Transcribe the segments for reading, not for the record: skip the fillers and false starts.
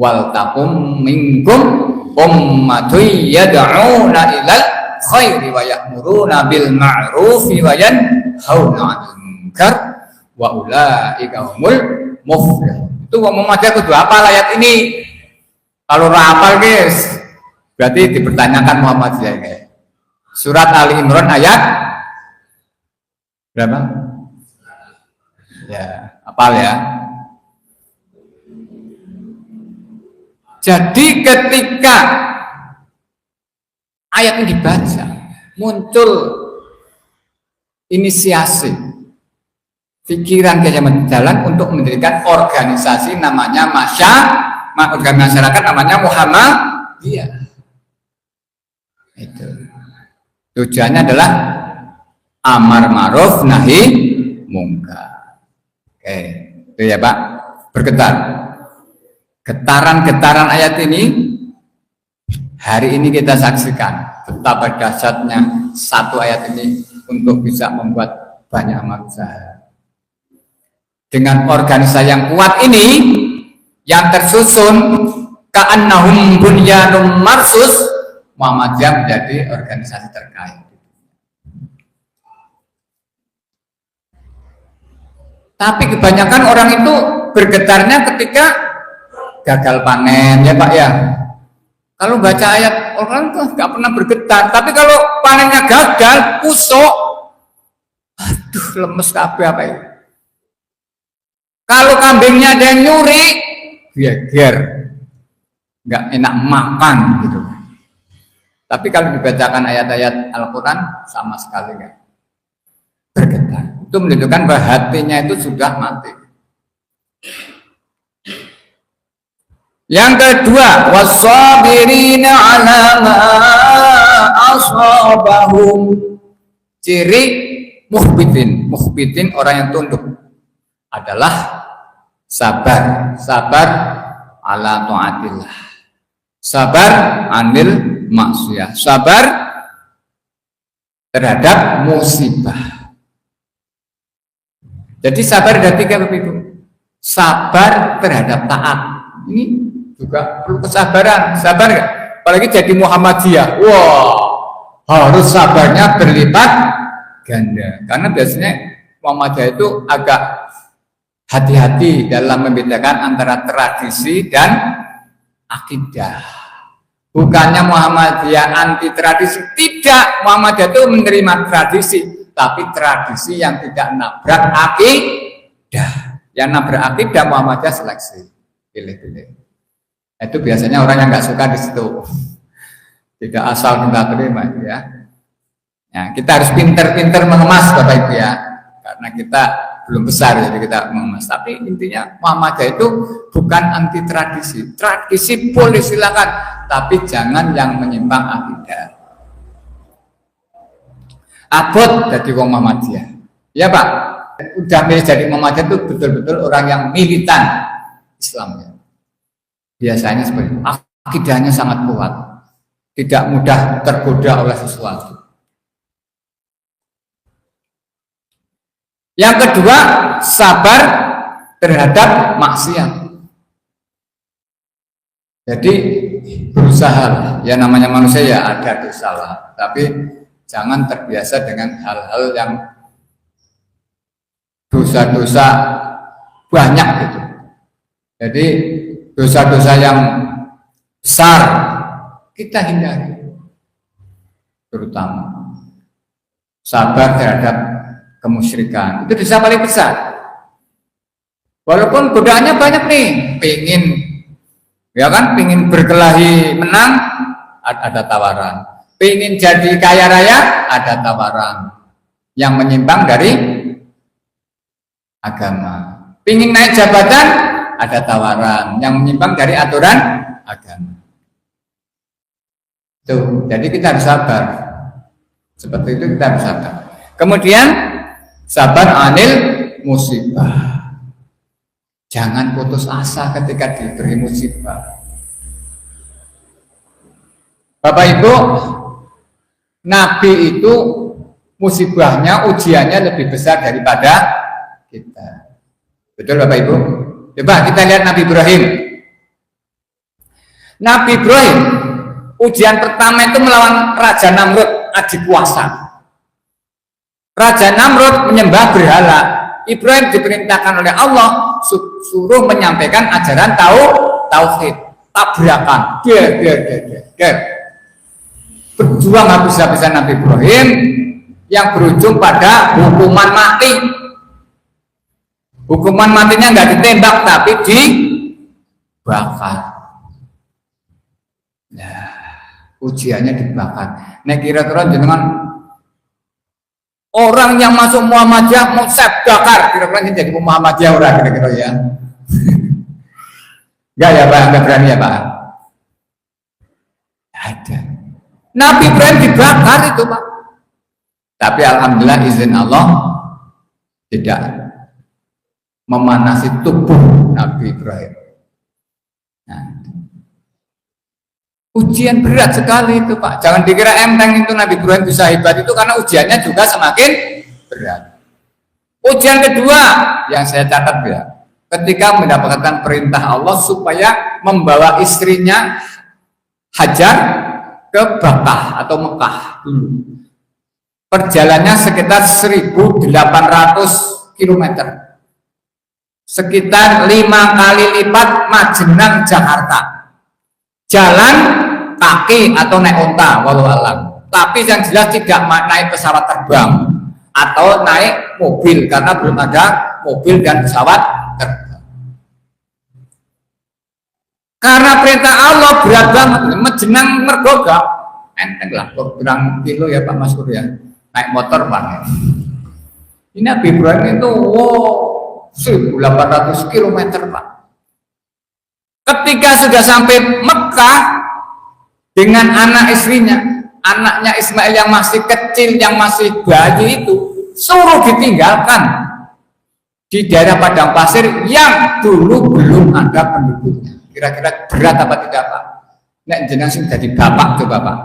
wal takum minkum ummatun yad'una ilal khairi wa ya'muruna bil ma'rufi wa yanhauna 'anil munkar wa ulaika humul muflihun. Itu wong Muhammadiyah kudu hafal ayat ini. Kalau hafal guys, berarti dipertanyakan Muhammadiyah guys. Surat Ali Imran ayat berapa? Ya, hafal ya. Jadi ketika ayat ini dibaca, muncul inisiasi pikiran kejaman jalan untuk mendirikan organisasi namanya masyarakat namanya Muhammadiyah. Itu tujuannya adalah amar ma'ruf nahi mungkar. Oke, itu ya Pak. Bergetar. Getaran-getaran ayat ini hari ini kita saksikan betapa dahsyatnya satu ayat ini untuk bisa membuat banyak amal usaha. Dengan organisasi yang kuat ini yang tersusun ka'annahum bunyanum marsus, Muhammadiyah menjadi organisasi terkait. Tapi kebanyakan orang itu bergetarnya ketika gagal panen ya Pak ya. Kalau baca ayat orang tuh nggak pernah bergetar, tapi kalau panennya gagal, kusuk, aduh lemes kabeh apa ya. Kalau kambingnya ada yang nyuri, geger, nggak enak makan gitu. Tapi kalau dibacakan ayat-ayat Al-Quran sama sekali nggak bergetar. Itu menunjukkan bahwa hatinya itu sudah mati. Yang kedua, was-sabirina 'ala ma asabahum. Ciri muhbitin orang yang tunduk adalah sabar ala taatillah, sabar anil maksiyah, sabar terhadap musibah. Jadi sabar ada tiga begitu. Sabar terhadap taat. Ini juga perlu kesabaran, sabar nggak? Apalagi jadi Muhammadiyah, wah harus sabarnya berlipat ganda. Karena biasanya Muhammadiyah itu agak hati-hati dalam membedakan antara tradisi dan akidah. Bukannya Muhammadiyah anti tradisi, tidak. Muhammadiyah itu menerima tradisi, tapi tradisi yang tidak nabrak akidah. Yang nabrak akidah Muhammadiyah seleksi, pilih-pilih. Itu biasanya orang yang nggak suka di situ, tidak asal kita terima ya. Ya, kita harus pinter-pinter mengemas Bapak Ibu ya, karena kita belum besar jadi kita mengemas. Tapi intinya Muhammadiyah itu bukan anti tradisi. Tradisi boleh silakan, tapi jangan yang menyimpang akidah. Abot jadi wong Muhammadiyah, ya Pak. Udah milih jadi Muhammadiyah itu betul-betul orang yang militan Islam ya. Biasanya seperti itu. Akidahnya sangat kuat, tidak mudah tergoda oleh sesuatu. Yang kedua, sabar terhadap maksiat. Jadi berusaha, ya namanya manusia ya ada dosa lah, tapi jangan terbiasa dengan hal-hal yang dosa-dosa banyak gitu. Jadi dosa-dosa yang besar kita hindari, terutama sabar terhadap kemusyrikan. Itu dosa paling besar. Walaupun godaannya banyak nih, pengen ya kan, pengen berkelahi menang, ada tawaran. Pengen jadi kaya raya, ada tawaran yang menyimpang dari agama. Pengen naik jabatan, ada tawaran yang menyimpang dari aturan agama. Tuh, jadi kita harus sabar. Seperti itu kita harus sabar. Kemudian sabar anil musibah. Jangan putus asa ketika diberi musibah. Bapak Ibu, Nabi itu musibahnya, ujiannya lebih besar daripada kita. Betul Bapak Ibu? Coba kita lihat Nabi Ibrahim. Nabi Ibrahim ujian pertama itu melawan Raja Namrud, adik kuasa. Raja Namrud menyembah berhala. Ibrahim diperintahkan oleh Allah suruh menyampaikan ajaran tauhid. Tabrakan, ger. Berjuang habis-habisan Nabi Ibrahim yang berujung pada hukuman mati. Hukuman matinya nggak ditembak tapi dibakar. Nah, ujiannya dibakar. Nah, kira-kira jenengan orang yang masuk Muhammadiyah mau saya bakar, kira-kira ini jadi Muhammadiyah orang kira-kira ya. Enggak ya Pak, enggak berani ya Pak. Ada. Nabi Ibrahim dibakar itu Pak. Tapi alhamdulillah izin Allah tidak memanasi tubuh Nabi Ibrahim. Nah, ujian berat sekali itu Pak. Jangan dikira enteng itu Nabi Ibrahim bisa hebat itu, karena ujiannya juga semakin berat. Ujian kedua yang saya catat ya, ketika mendapatkan perintah Allah supaya membawa istrinya Hajar ke Bakkah atau Mekah dulu. Perjalanannya sekitar 1.800 km. Sekitar 5 kali lipat Majenang Jakarta. Jalan kaki atau naik onta, walau alam. Tapi yang jelas tidak naik pesawat terbang atau naik mobil, karena belum ada mobil dan pesawat terbang. Karena perintah Allah berat banget, Majenang mergoga, enteng lah, berang kilo ya Pak Mas Kur ya, naik motor Pak. Ini Nabi Ibrahim itu 1.800 km Pak. Ketika sudah sampai Mekah dengan anak istrinya, anaknya Ismail yang masih kecil, yang masih bayi itu, suruh ditinggalkan di daerah padang pasir yang dulu belum ada penduduknya. Kira-kira berat apa tidak Pak? Nek jenengan sing dadi bapak coba Pak.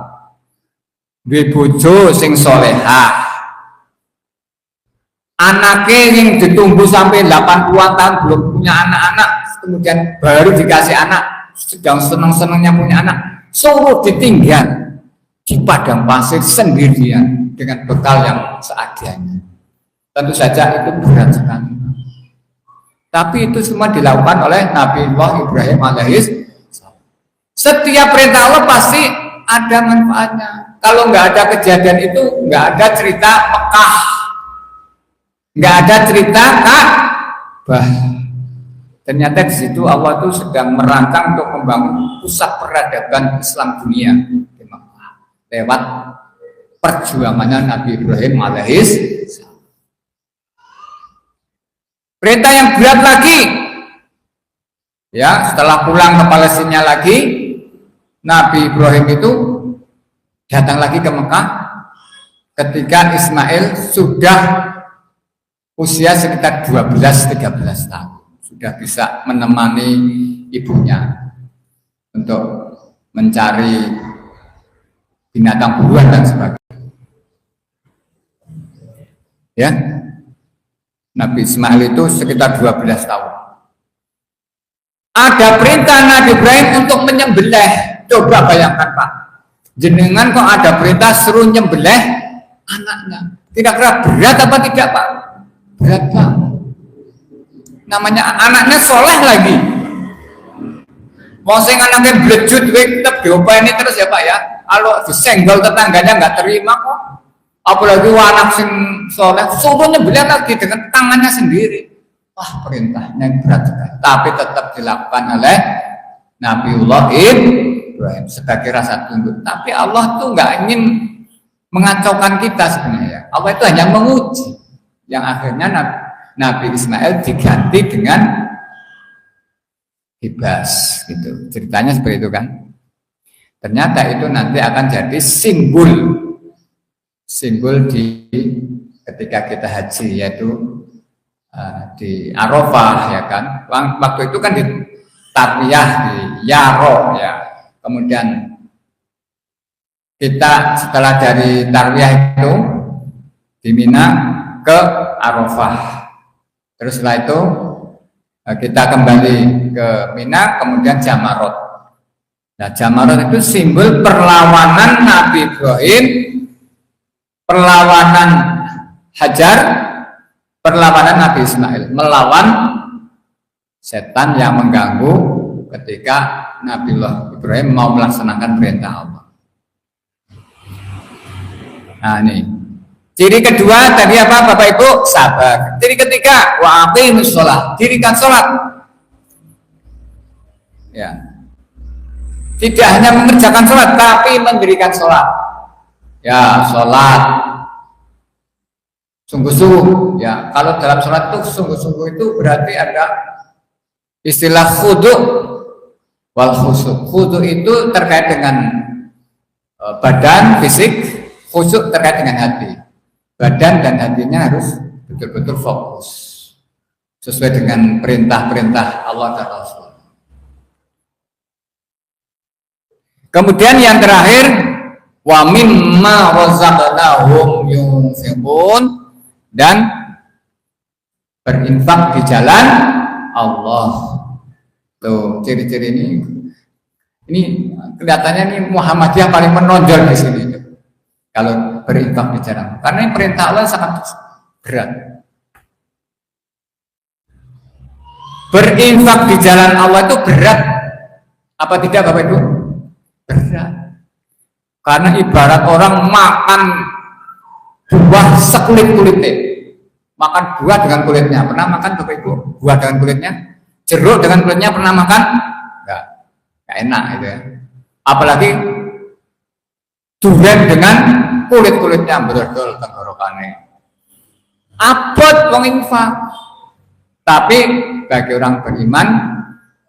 Duwe bojo sing solehah, anaknya yang ditumbuh sampai 80-an tahun belum punya anak-anak, kemudian baru dikasih anak, sedang senang-senangnya punya anak, suruh ditinggal di padang pasir sendirian dengan bekal yang seadanya. Tentu saja itu berat sekali. Tapi itu semua dilakukan oleh Nabi Ibrahim alaihissalam. Setiap perintah Allah pasti ada manfaatnya. Kalau nggak ada kejadian itu, nggak ada cerita Mekah, nggak ada cerita Ka'bah. Ternyata di situ Allah itu sedang merancang untuk membangun pusat peradaban Islam dunia di Mekah lewat perjuangannya Nabi Ibrahim alaihissalam. Perintah yang berat lagi, ya setelah pulang ke Palestina lagi, Nabi Ibrahim itu datang lagi ke Mekah ketika Ismail sudah usia sekitar 12-13 tahun. Sudah bisa menemani ibunya untuk mencari binatang buruan dan sebagainya. Ya, Nabi Ismail itu sekitar 12 tahun. Ada perintah Nabi Ibrahim untuk menyembelih. Coba bayangkan Pak, jenengan kok ada perintah suruh nyembelih anaknya. Kira-kira berat apa tidak Pak? Berat banget. Namanya anaknya soleh lagi. Mau sing anaknya blejut, tetap diopeni terus ya Pak ya. Kalau disenggol tetangganya nggak terima kok. Apalagi anak sing soleh, suruh nyembelih lagi dengan tangannya sendiri. Wah, perintahnya berat sekali. Tapi tetap dilakukan oleh Nabiullah Ibrahim sebagai rasa tunduk. Tapi Allah tuh nggak ingin mengacaukan kita sebenarnya. Allah itu hanya menguji. Yang akhirnya Nabi Ismail diganti dengan Hibas, gitu. Ceritanya seperti itu kan. Ternyata itu nanti akan jadi simbol di ketika kita haji, yaitu di Arafah ya kan. Waktu itu kan di Tarwiyah di Yaro ya. Kemudian kita setelah dari Tarwiyah itu di Mina ke Arafah. Terus setelah itu kita kembali ke Mina, kemudian Jamarot. Nah, Jamarat itu simbol perlawanan Nabi Ibrahim, perlawanan Hajar, perlawanan Nabi Ismail, melawan setan yang mengganggu ketika Nabiullah Ibrahim mau melaksanakan perintah Allah. Nah, ini ciri kedua tadi apa Bapak Ibu? Sabar. Ciri ketiga, wa aqimus shalah, dirikan sholat. Ya. Tidak hanya mengerjakan sholat, tapi mendirikan sholat. Ya, sholat sungguh-sungguh. Ya, kalau dalam sholat itu sungguh-sungguh itu berarti ada istilah khudu' wal khusyuk. Khudu' itu terkait dengan badan, fisik, khusyuk terkait dengan hati. Badan dan hatinya harus betul-betul fokus sesuai dengan perintah-perintah Allah dan Rasul. Kemudian yang terakhir, wa mimma razaqnahum yunfiqun, dan berinfak di jalan Allah. Tuh, ciri-ciri ini kelihatannya ini Muhammadiyah paling menonjol di sini. Kalau berinfak di jalan, karena ini perintah Allah sangat berat. Berinfak di jalan Allah itu berat, apa tidak Bapak Ibu? Berat. Karena ibarat orang makan buah sekulit-kulitnya, makan buah dengan kulitnya. Pernah makan Bapak Ibu? Buah dengan kulitnya? Jeruk dengan kulitnya pernah makan? Enggak enak gitu ya. Apalagi durian dengan kulit-kulitnya berdol tenggorokannya. Abot wong infak. Tapi bagi orang beriman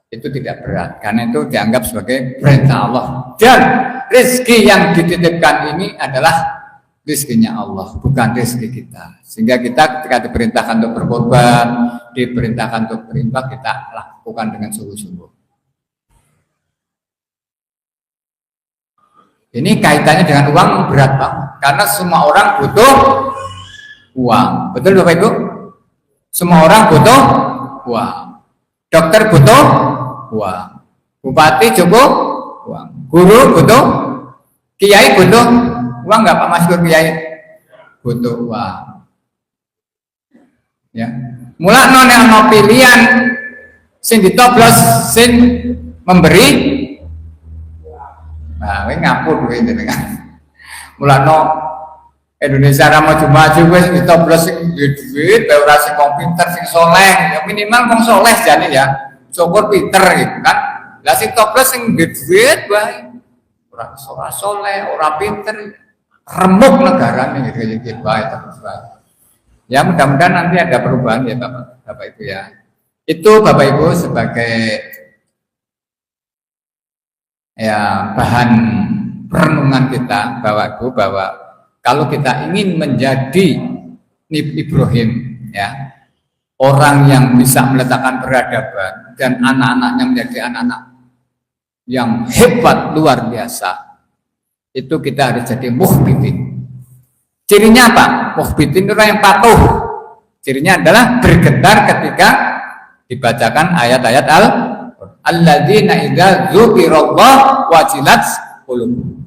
itu tidak berat, karena itu dianggap sebagai perintah Allah. Dan rezeki yang dititipkan ini adalah rezekinya Allah, bukan rezeki kita. Sehingga kita ketika diperintahkan untuk berkorban, diperintahkan untuk berinfak, kita lakukan dengan sungguh-sungguh. Ini kaitannya dengan uang berat banget, karena semua orang butuh uang. Betul Bapak Ibu? Semua orang butuh uang. Dokter butuh uang, bupati cukup uang, guru butuh, kiai butuh uang nggak Pak Mas Gur? Kiai butuh uang. Ya, mulai non pilihan sing ditoblos sing memberi, nah ini ngapur duit dengan mulai Indonesia maju-maju wis ditoblos sing duit, ora sing komputer sing soleh, ya minimal wong soleh jane ya. Syukur pinter gitu kan. Lah sing toblos sing duit wae. Ora soleh, ora pinter, remuk negara nih gitu bae terus bae. Ya mudah-mudahan nanti ada perubahan ya Bapak Ibu ya. Itu Bapak Ibu sebagai ya bahan renungan kita Bapak Ibu, bahwa kalau kita ingin menjadi Ibrahim ya, orang yang bisa meletakkan peradaban dan anak-anaknya menjadi anak-anak yang hebat luar biasa, itu kita harus jadi mukhbitin. Cirinya apa? Mukhbitin itu orang yang patuh. Cirinya adalah bergetar ketika dibacakan ayat-ayat alladzina idza dzukirallah wajilat qulubuhum.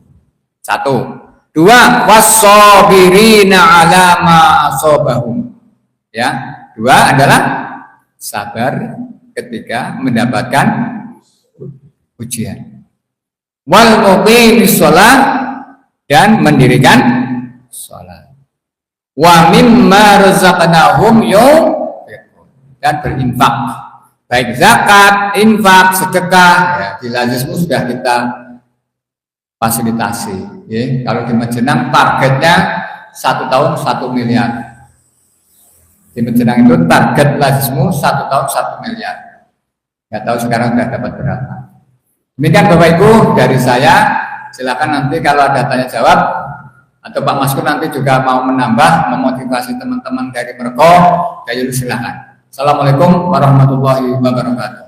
1. 2. Was-sabirina 'ala ma asabahum. Ya, 2 adalah sabar ketika mendapatkan ujian. Wal muqimis shalah, dan mendirikan salat. Wa mimma razaqnahum yunfiqun, dan berinfak. Baik zakat, infak, sedekah, ya di Lazismu sudah kita fasilitasi. Ya, kalau di Majenang targetnya 1 tahun 1 miliar. Di Majenang itu target Lazismu 1 tahun 1 miliar. Nggak tahu sekarang sudah dapat berapa. Demikian Bapak Ibu dari saya. Silakan nanti kalau ada tanya jawab atau Pak Maskur nanti juga mau menambah, memotivasi teman-teman dari Merko, silakan. Assalamualaikum warahmatullahi wabarakatuh.